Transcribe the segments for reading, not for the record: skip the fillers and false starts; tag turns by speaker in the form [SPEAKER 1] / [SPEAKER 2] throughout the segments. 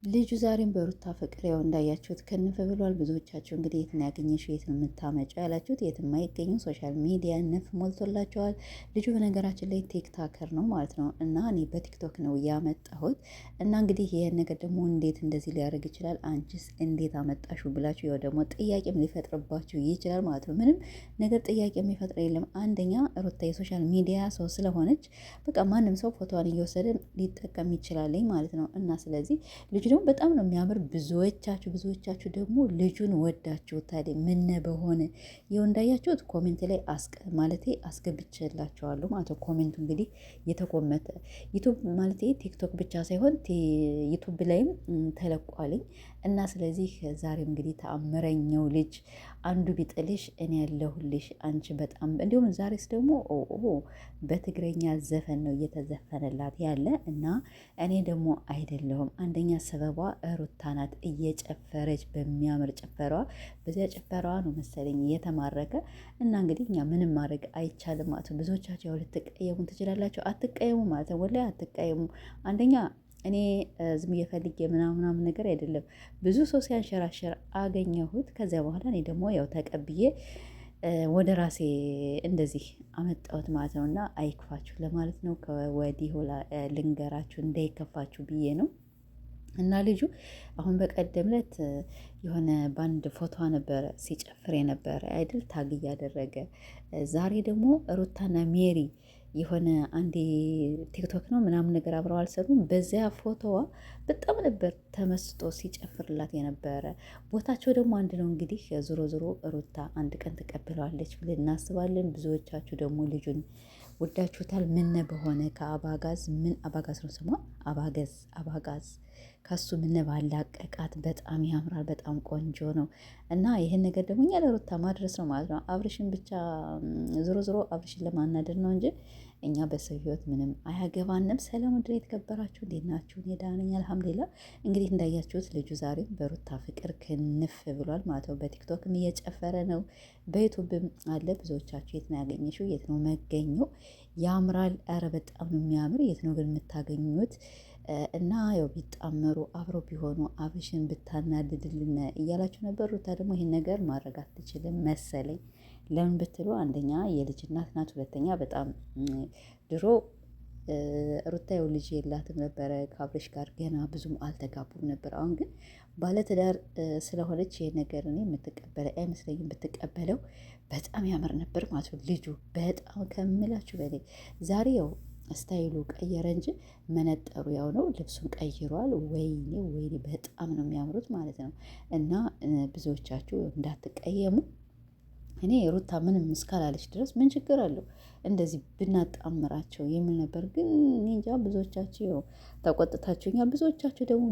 [SPEAKER 1] ልጁ ዛሬም በሩታ ፍቅር ያው እንዳያችሁት ክንፍ ብሏል። ብዙዎቻችሁ እንግዲህ የት ነው ያገኘሽው፣ የት ነው የምታመጪው ያላችሁት፣ የትም አይገኙ ሶሻል ሚዲያ ነፍ ሞልቶላቸዋል። ልጁ በነገራችን ላይ ቲክታከር ነው ማለት ነው እና እኔ በቲክቶክ ነው ያመጣሁት እና እንግዲህ ይህን ነገር ደግሞ እንዴት እንደዚህ ሊያደርግ ይችላል፣ አንቺስ እንዴት አመጣሹ ብላችሁ ያው ደግሞ ጥያቄም ሊፈጥርባችሁ ይችላል ማለት ነው። ምንም ነገር ጥያቄ የሚፈጥር የለም። አንደኛ ሩታ የሶሻል ሚዲያ ሰው ስለሆነች በቃ ማንም ሰው ፎቶዋን እየወሰደ ሊጠቀም ይችላል ማለት ነው እና ስለዚህ ልጁ ደግሞ በጣም ነው የሚያምር። ብዙዎቻችሁ ደግሞ ልጁን ወዳችሁታል። ምን በሆነ ይኸው እንዳያችሁት ኮሜንት ላይ ማለቴ አስገብቼላችኋለሁ ማለት ነው። ኮሜንቱ እንግዲህ የተኮመተ ዩቱብ ማለቴ ቲክቶክ ብቻ ሳይሆን ዩቱብ ላይም ተለቋልኝ እና ስለዚህ ዛሬም እንግዲህ ተአምረኛው ልጅ አንዱ ቢጥልሽ እኔ ያለሁልሽ አንቺ በጣም እንዲሁም ዛሬስ ደግሞ በትግረኛ ዘፈን ነው እየተዘፈነላት ያለ እና እኔ ደግሞ አይደለሁም አንደኛ ሰበቧ ሩታ ናት። እየጨፈረች በሚያምር ጭፈሯ በዚያ ጭፈሯ ነው መሰለኝ እየተማረከ እና እንግዲህ እኛ ምንም ማድረግ አይቻልም ማለት ነው። ብዙዎቻቸው ያው ልትቀየሙ ትችላላቸው። አትቀየሙ ማለት ነው። ወላሂ አትቀየሙ። አንደኛ እኔ ዝም እየፈልጌ ምናምን ነገር አይደለም። ብዙ ሰው ሲያንሸራሸር አገኘሁት። ከዚያ በኋላ እኔ ደግሞ ያው ተቀብዬ ወደ ራሴ እንደዚህ አመጣሁት ማለት ነው። እና አይክፋችሁ ለማለት ነው። ከወዲሁ ልንገራችሁ እንዳይከፋችሁ ብዬ ነው። እና ልጁ አሁን በቀደም ዕለት የሆነ ባንድ ፎቶ ነበረ ሲጨፍር የነበረ አይደል ታግ እያደረገ። ዛሬ ደግሞ ሩታና ሜሪ የሆነ አንዴ ቲክቶክ ነው ምናምን ነገር አብረው አልሰሩም። በዚያ ፎቶዋ በጣም ነበር ተመስጦ ሲጨፍርላት የነበረ። ቦታቸው ደግሞ አንድ ነው። እንግዲህ ዞሮ ዞሮ ሩታ አንድ ቀን ትቀበለዋለች ብለን እናስባለን። ብዙዎቻችሁ ደግሞ ልጁን ወዳችሁታል። ምን በሆነ ከአባጋዝ ምን አባጋዝ ነው ስሟ አባጋዝ ከሱ ምን ባላቀቃት በጣም ያምራል። በጣም ቆንጆ ነው እና ይህን ነገር ደግሞ እኛ ለሩታ ማድረስ ነው ማለት ነው። አብርሽን ብቻ ዞሮ ዞሮ አብርሽን ለማናደድ ነው እንጂ እኛ በሰው ህይወት ምንም አያገባንም። ሰላም ወደ የተከበራችሁ እንዴት ናችሁ? እኔ ደህና ነኝ አልሐምዱሊላህ። እንግዲህ እንዳያችሁት ልጁ ዛሬም በሩታ ፍቅር ክንፍ ብሏል ማለት ነው። በቲክቶክም እየጨፈረ ነው፣ በዩቱብም አለ። ብዙዎቻችሁ የት ነው ያገኘሽው? የት ነው መገኘው? ያምራል። ኧረ በጣም ነው የሚያምር። የት ነው ግን የምታገኙት? እና ያው ቢጣመሩ አብረው ቢሆኑ አብርሽን ብታናድድልን እያላችሁ ነበር። ሩታ ደግሞ ይህን ነገር ማድረግ አትችልም መሰለኝ። ለምን ብትሉ አንደኛ የልጅ እናት ናት፣ ሁለተኛ በጣም ድሮ ሩታ ያው ልጅ የላትም ነበረ ከአብርሽ ጋር ገና ብዙም አልተጋቡም ነበር። አሁን ግን ባለትዳር ስለሆነች ይህ ነገር እኔ የምትቀበለ አይመስለኝም። ብትቀበለው በጣም ያምር ነበር ማለት ነው። ልጁ በጣም ከምላችሁ በላይ ዛሬ ያው ስታይሉ ቀየረ እንጂ መነጠሩ ያው ነው። ልብሱን ቀይሯል። ወይኔ ወይኔ በጣም ነው የሚያምሩት ማለት ነው። እና ብዙዎቻችሁ እንዳትቀየሙ። እኔ ሩታ ምንም እስካላለች ድረስ ምን ችግር አለው እንደዚህ ብናጣምራቸው የሚል ነበር። ግን እኔ እንጃ ብዙዎቻችሁ ያው ተቆጥታችሁኛል። ብዙዎቻችሁ ደግሞ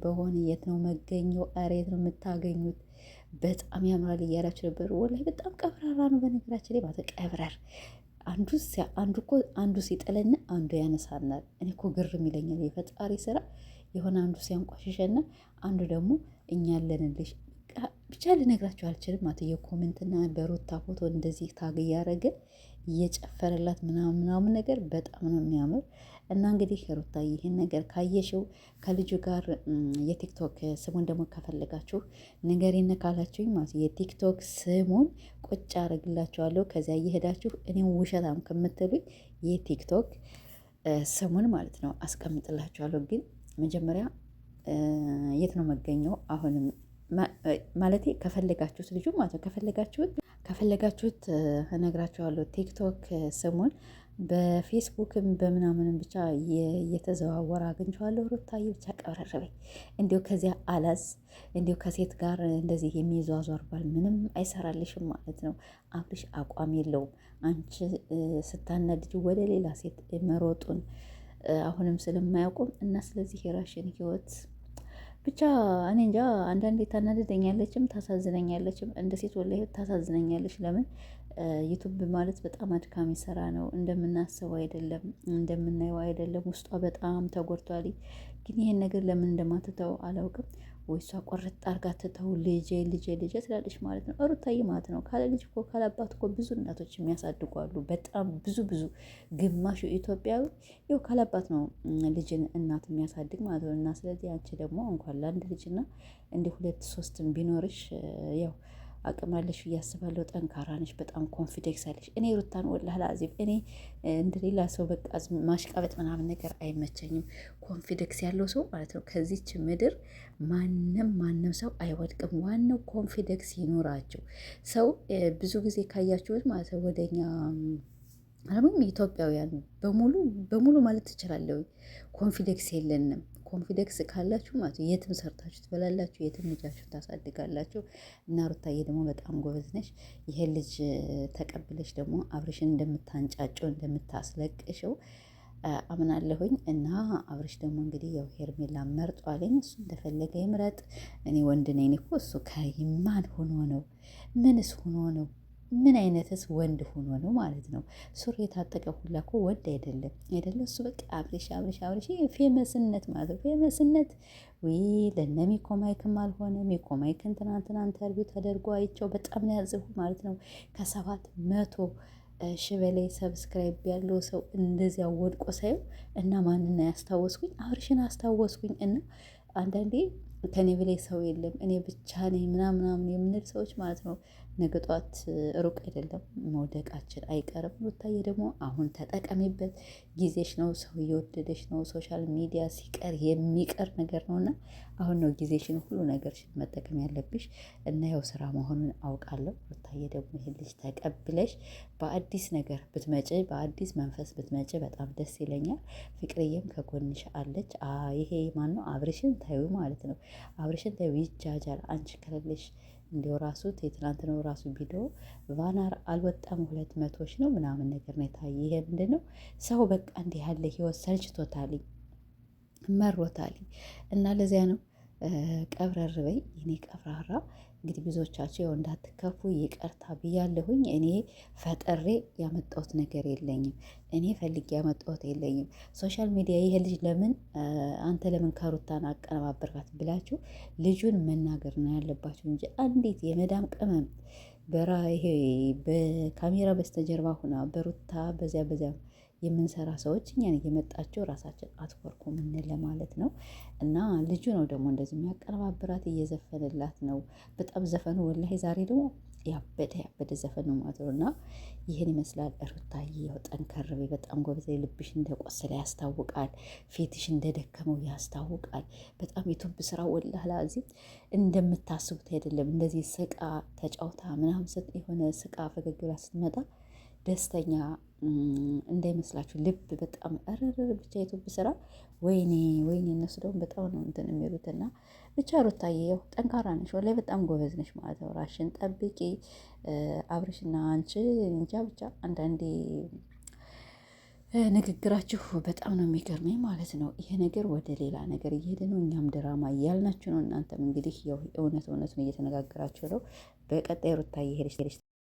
[SPEAKER 1] በሆነ የት ነው መገኘው? ኧረ የት ነው የምታገኙት? በጣም ያምራል እያላችሁ ነበር። ወላሂ በጣም ቀብራራ ነው በነገራችን ላይ ማለት ቀብረር አንዱ ሲጥልና አንዱ ያነሳናል። እኔ እኮ ግርም ይለኛል የፈጣሪ ስራ። የሆነ አንዱ ሲያንቋሽሸና አንዱ ደግሞ እኛ አለንልሽ ብቻ ልነግራችሁ አልችልም። ማለት የኮሜንትና በሩታ ፎቶ እንደዚህ ታግ እያደረገ እየጨፈረላት ምናምን ነገር በጣም ነው የሚያምር። እና እንግዲህ ሩታ ይህን ነገር ካየሽው ከልጁ ጋር የቲክቶክ ስሙን ደግሞ ከፈለጋችሁ ንገሪን ካላችሁኝ ማለት የቲክቶክ ስሙን ቁጭ አደርግላችኋለሁ። ከዚያ እየሄዳችሁ እኔም ውሸታም ከምትሉኝ የቲክቶክ ስሙን ማለት ነው አስቀምጥላችኋለሁ። ግን መጀመሪያ የት ነው መገኘው? አሁንም ማለቴ ከፈለጋችሁት ልጁ ማለት ነው ከፈለጋችሁት እነግራችኋለሁ። ቲክቶክ ስሙን በፌስቡክም በምናምንም ብቻ እየተዘዋወረ አግኝቼዋለሁ። ሩታዬ ብቻ ቀብረረበኝ እንዲሁ ከዚያ አላዝ እንዲሁ ከሴት ጋር እንደዚህ የሚዟዟር ባል ምንም አይሰራልሽም ማለት ነው። አብርሽ አቋም የለውም። አንቺ ስታናድጅ ወደ ሌላ ሴት መሮጡን አሁንም ስለማያውቁም እና ስለዚህ የራሽን ህይወት ብቻ እኔ እንጃ። አንዳንዴ ታናድደኛለችም ታሳዝነኛለችም። እንደ ሴት ወላሂ ታሳዝነኛለች። ለምን ዩቱብ ማለት በጣም አድካሚ ስራ ነው። እንደምናስበው አይደለም፣ እንደምናየው አይደለም። ውስጧ በጣም ተጎድቷል። ግን ይሄን ነገር ለምን እንደማትተው አላውቅም። ወይ እሷ ቆርጥ አርጋ ትተው ልጄ ልጄ ልጄ ትላለች ማለት ነው። ሩታዬ ማለት ነው። ካለ ልጅ እኮ ካለ አባት እኮ ብዙ እናቶች የሚያሳድጉ አሉ። በጣም ብዙ ብዙ ግማሹ ኢትዮጵያዊ ይኸው ካለ አባት ነው ልጅን እናት የሚያሳድግ ማለት ነው። እና ስለዚህ አንቺ ደግሞ እንኳን ለአንድ ልጅና እንዲህ ሁለት ሶስትም ቢኖርሽ ያው አቅም አለሽ ብዬ አስባለሁ። ጠንካራ ነሽ፣ በጣም ኮንፊደንስ አለሽ። እኔ ሩታን ወላሂ ላዚም እኔ እንደሌላ ሰው በቃ ማሽቃበጥ ምናምን ነገር አይመቸኝም። ኮንፊደንስ ያለው ሰው ማለት ነው ከዚች ምድር ማንም ሰው አይወድቅም። ዋናው ኮንፊደንስ ይኖራቸው ሰው ብዙ ጊዜ ካያችሁት ማለት ነው ወደኛ አለምም ኢትዮጵያውያን በሙሉ ማለት ትችላለሁ ኮንፊደንስ የለንም። ኮንፊደንስ ካላችሁ ማለት የትም ሰርታችሁ ትበላላችሁ፣ የትም ልጃችሁን ታሳድጋላችሁ። እና ሩታዬ ደግሞ በጣም ጎበዝ ነሽ። ይሄን ልጅ ተቀብለሽ ደግሞ አብርሽን እንደምታንጫጨው እንደምታስለቅሽው አምናለሁኝ። እና አብርሽ ደግሞ እንግዲህ ያው ሄርሜላ መርጧለኝ። እሱ እንደፈለገ ይምረጥ። እኔ ወንድ ነኝ እኮ እሱ ከማን ሆኖ ነው? ምንስ ሆኖ ነው? ምን አይነትስ ወንድ ሆኖ ነው ማለት ነው? ሱሪ የታጠቀ ሁላ እኮ ወንድ አይደለም አይደለም። እሱ በቃ አብርሽ አብርሽ አብርሽ ፌመስነት ማለት ነው። ፌመስነት ወይ ለነ ሚኮ ማይክም አልሆነ። ሚኮ ማይክን ትናንትና ኢንተርቪው ተደርጎ አይቸው በጣም ነው ያዘሁ ማለት ነው። ከ700 ሺህ በላይ ሰብስክራይብ ያለው ሰው እንደዚያ ወድቆ ሳየው እና ማንና ያስታወስኩኝ አብርሽን አስታወስኩኝ። እና አንዳንዴ ከኔ በላይ ሰው የለም እኔ ብቻ ነኝ ምናምን የምንል ሰዎች ማለት ነው ነገ ጧት ሩቅ አይደለም መውደቃችን አይቀርም። ሩታዬ ደግሞ አሁን ተጠቀሚበት፣ ጊዜሽ ነው። ሰው እየወደደሽ ነው። ሶሻል ሚዲያ ሲቀር የሚቀር ነገር ነውና አሁን ነው ጊዜሽን ሁሉ ነገርሽን መጠቀም ያለብሽ። እና ያው ስራ መሆኑን አውቃለሁ። ሩታዬ ደግሞ ይሄን ልጅ ተቀብለሽ በአዲስ ነገር ብትመጪ፣ በአዲስ መንፈስ ብትመጪ በጣም ደስ ይለኛል። ፍቅርዬም ከጎንሽ አለች። ይሄ ማነው አብርሽን ታዩ ማለት ነው። አብርሽን ታዩ ይጃጃል። አንቺ ከሌለሽ እንዲው ራሱ የትናንት ነው ራሱ ቪዲዮ ቫናር አልወጣም 200 ሺህ ነው ምናምን ነገር ነው የታየ። ይሄ ምንድን ነው ሰው በቃ እንዲህ ያለ ህይወት ሰልችቶታል፣ መሮታል። እና ለዚያ ነው ቀብረር በይ የኔ ቀብራራ። እንግዲህ ብዙዎቻቸው ያው እንዳትከፉ ይቅርታ ብያለሁኝ። እኔ ፈጠሬ ያመጣሁት ነገር የለኝም። እኔ ፈልጌ ያመጣሁት የለኝም። ሶሻል ሚዲያ ይሄ ልጅ ለምን አንተ ለምን ከሩታን አቀነባበርካት ብላችሁ ልጁን መናገር ነው ያለባችሁ እንጂ አንዲት የመዳም ቅመም ይሄ በካሜራ በስተጀርባ ሁና በሩታ በዚያ የምንሰራ ሰዎች እኛን እየመጣቸው ራሳችን አትኮርኩ ምን ለማለት ነው። እና ልጁ ነው ደግሞ እንደዚህ የሚያቀነባብራት እየዘፈንላት ነው። በጣም ዘፈኑ ወላሂ ዛሬ ደግሞ ያበደ ዘፈን ነው ማለት ነው። እና ይህን ይመስላል ሩታዬ። ያው ጠንከር በይ፣ በጣም ጎበዝ። ልብሽ እንደቆሰለ ያስታውቃል፣ ፊትሽ እንደደከመው ያስታውቃል። በጣም ዩቱብ ስራ ወላሂ ላዚም እንደምታስቡት አይደለም። እንደዚህ ስቃ ተጫውታ ምናምን የሆነ ስቃ ፈገግ ብላ ስትመጣ ደስተኛ እንዳይመስላችሁ። ልብ በጣም እርር ብቻ ዩቱብ ስራ ወይኔ እነሱ ደግሞ በጣም ነው እንትን የሚሉትና ብቻ ሩታዬ ያው ጠንካራ ነሽ፣ ወላሂ በጣም ጎበዝ ነሽ ማለት ነው። ራሽን ጠብቂ። አብርሽና አንቺ እንጃ ብቻ አንዳንዴ ንግግራችሁ በጣም ነው የሚገርመኝ ማለት ነው። ይሄ ነገር ወደ ሌላ ነገር እየሄደ ነው። እኛም ድራማ እያልናችሁ ነው። እናንተም እንግዲህ ያው እውነት ነው እየተነጋገራችሁ ነው። በቀጣይ ሩታዬ ሄደች